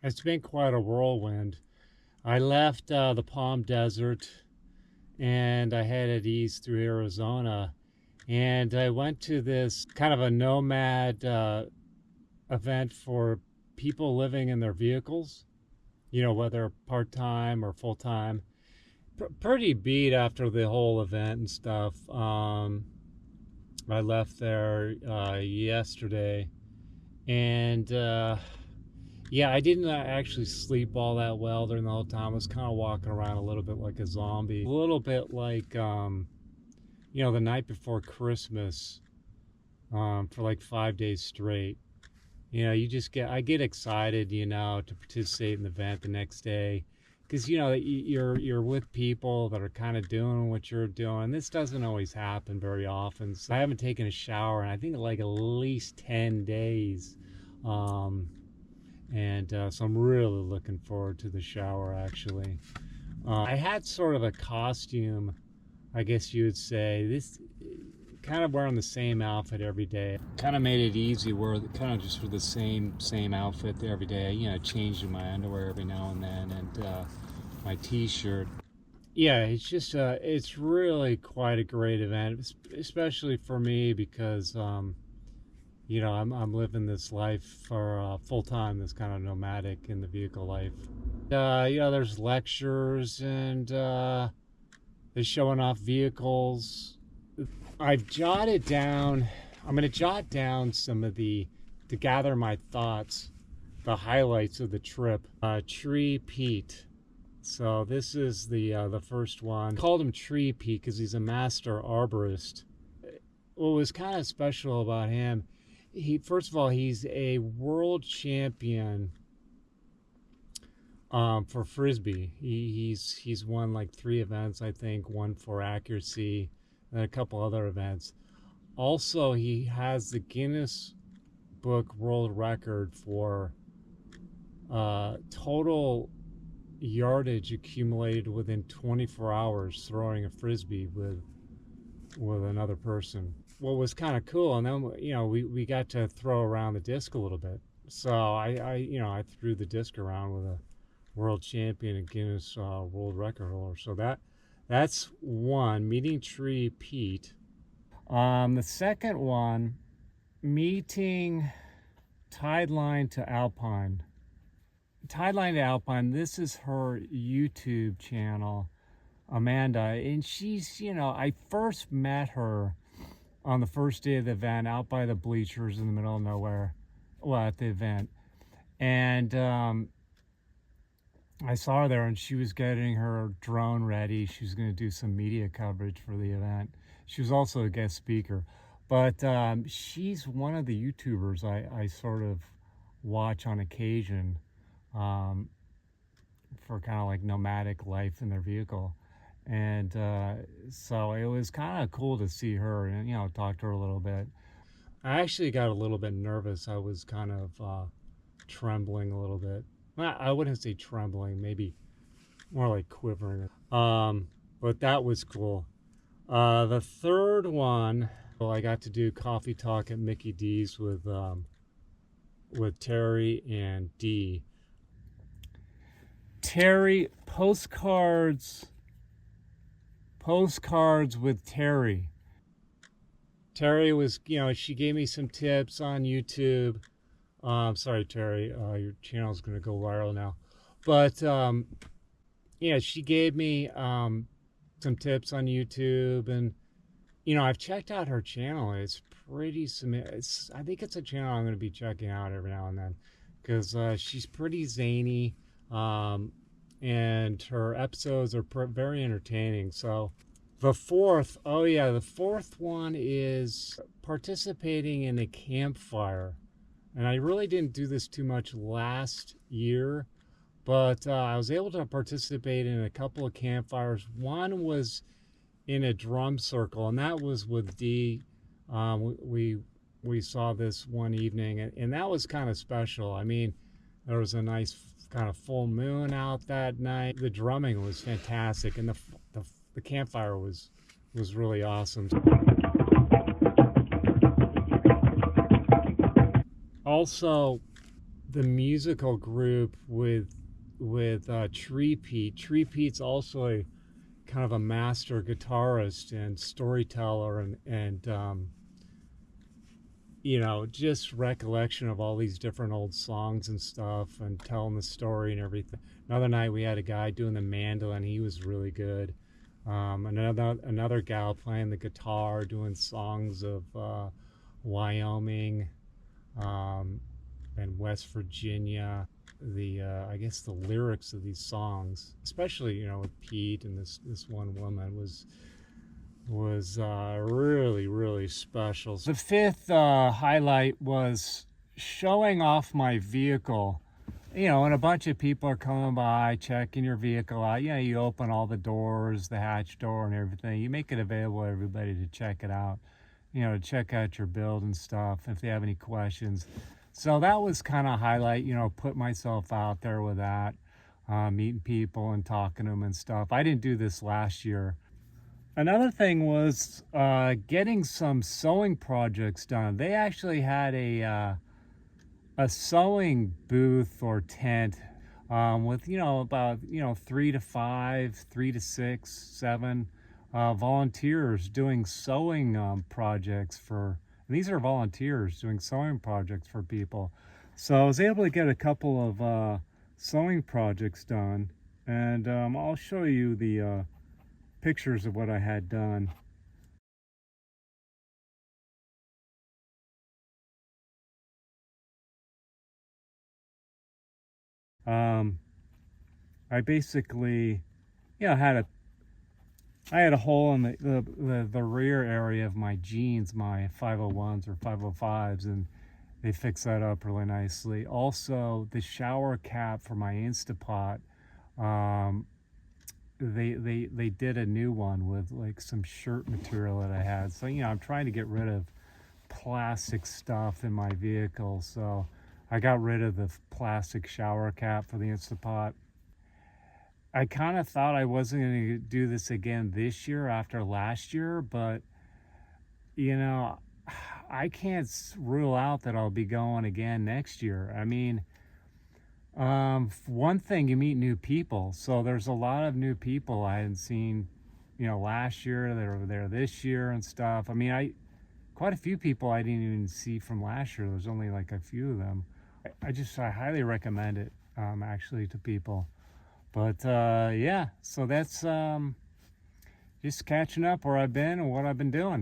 It's been quite a whirlwind. I left the Palm Desert and I headed east through Arizona. And I went to this kind of a nomad event for people living in their vehicles, whether part time or full time. Pretty beat after the whole event and stuff. I left there yesterday, and yeah, I didn't actually sleep all that well during the whole time. I was kind of walking around a little bit like a zombie, a little bit like the night before Christmas, for like 5 days straight. I get excited, to participate in the event the next day, because you're with people that are kind of doing what you're doing. This doesn't always happen very often. So I haven't taken a shower in I think like at least 10 days. So I'm really looking forward to the shower, actually. I had sort of a costume, I guess you would say. This kind of wearing the same outfit every day. Kind of made it easy, where kind of just for the same outfit every day. Changing my underwear every now and then, and my t-shirt. Yeah, it's just it's really quite a great event, especially for me, because I'm living this life for full time, this kind of nomadic in the vehicle life. There's lectures and they're showing off vehicles. I've jotted down. I'm going to jot down some of to gather my thoughts, the highlights of the trip. Tree Pete. So this is the first one. I called him Tree Pete because he's a master arborist. What was kind of special about him, first of all, he's a world champion for frisbee. He's won like 3 events, I think, one for accuracy and a couple other events. Also, he has the Guinness Book World Record for total yardage accumulated within 24 hours throwing a frisbee with another person. What was kind of cool, and then we got to throw around the disc a little bit. So I threw the disc around with a world champion and Guinness World Record holder. So that's one, meeting Tree Pete. The second one, meeting Tideline to Alpine. Tideline to Alpine, this is her YouTube channel, Amanda, and she's, I first met her on the first day of the event out by the bleachers in the middle of nowhere, at the event. And I saw her there, and she was getting her drone ready. She was going to do some media coverage for the event. She was also a guest speaker. But she's one of the YouTubers I sort of watch on occasion for kind of like nomadic life in their vehicle. And so it was kind of cool to see her and, talk to her a little bit. I actually got a little bit nervous. I was kind of trembling a little bit. I wouldn't say trembling, maybe more like quivering. But that was cool. The third one, I got to do coffee talk at Mickey D's with Terry and Dee. Terry, postcards with Terry. Terry was, she gave me some tips on YouTube. Sorry, Terry, your channel's going to go viral now. But, she gave me some tips on YouTube. And, I've checked out her channel. It's pretty, I think it's a channel I'm going to be checking out every now and then. Because she's pretty zany. And her episodes are very entertaining. So the fourth one is participating in a campfire. And I really didn't do this too much last year, but I was able to participate in a couple of campfires. One was in a drum circle, and that was with Dee. We saw this one evening, and that was kind of special. I mean, there was a nice kind of full moon out that night. The drumming was fantastic, and the campfire was really awesome. Also, the musical group with Tree Pete. Tree Pete's also a kind of a master guitarist and storyteller, and just recollection of all these different old songs and stuff, and telling the story and everything. Another night we had a guy doing the mandolin. He was really good. Another gal playing the guitar, doing songs of Wyoming, um, and West Virginia. The I guess the lyrics of these songs, especially with Pete and this one woman, was really, really special. The fifth highlight was showing off my vehicle. And a bunch of people are coming by, checking your vehicle out. You open all the doors, the hatch door and everything. You make it available to everybody to check it out, to check out your build and stuff if they have any questions. So that was kind of a highlight, put myself out there with that, meeting people and talking to them and stuff. I didn't do this last year. Another thing was getting some sewing projects done. They actually had a sewing booth or tent with about 3 to 5, 3 to 6, 7 volunteers doing sewing projects for. And these are volunteers doing sewing projects for people. So I was able to get a couple of sewing projects done, and I'll show you the pictures of what I had done. I basically, I had a hole in the rear area of my jeans, my 501s or 505s, and they fixed that up really nicely. Also, the shower cap for my Instapot, they did a new one with like some shirt material that I had. So I'm trying to get rid of plastic stuff in my vehicle. So I got rid of the plastic shower cap for the Instapot. I kind of thought I wasn't going to do this again this year after last year, but I can't rule out that I'll be going again next year. I mean, one thing, you meet new people. So there's a lot of new people I hadn't seen, last year that are there this year and stuff. I mean, quite a few people I didn't even see from last year. There's only like a few of them. I highly recommend it, actually, to people. But yeah, so that's just catching up where I've been and what I've been doing.